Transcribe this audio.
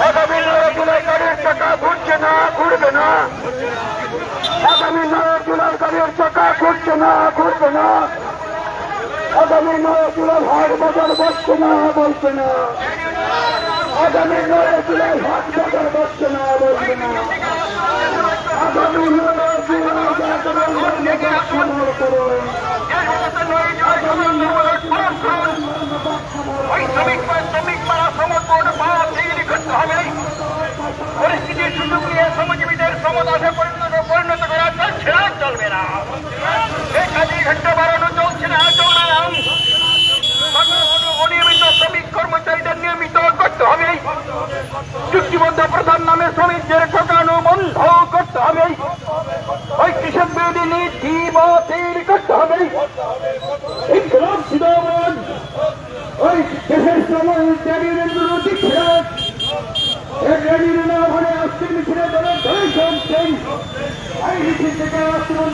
আগামী 9 জুলাই গাড়ির চাকা ঘুরছে না, ঘুরবে না। আগামী 9 জুলাই গাড়ির চাকা ঘুরছে না, ঘুরবে না। আগামী 9 জুলাই হাট বাজার বসছে না, বলছে না। আগামী 9 জুলাই হাট বাজার বসছে না, বলছে না। আগামী 9 জুলাই সমর করুন। পরিস্থিতির সুযোগ নিয়ে শ্রমজীবীদের শ্রমদাসে পরিণত করা চলছে না, চলবে না। এই কাজের ঘন্টা বাড়ানো চলছে না, চলবে না। অনিয়মিত শ্রমিক কর্মচারীদের নিয়মিত করতে হবে। চুক্তিবদ্ধ প্রধান নামে শ্রমিকদের ঠকানো বন্ধ করতে হবে। ওই কৃষক বিরোধী নীতি বাতিল করতে হবে। ইনকলাব জিন্দাবাদ। ওই দেশের শ্রমজীবীদের বিরোধী খেলাফ আসছে মিছিলে দলের ধরে চলছেন। এই মিছিল থেকে আক্রমণ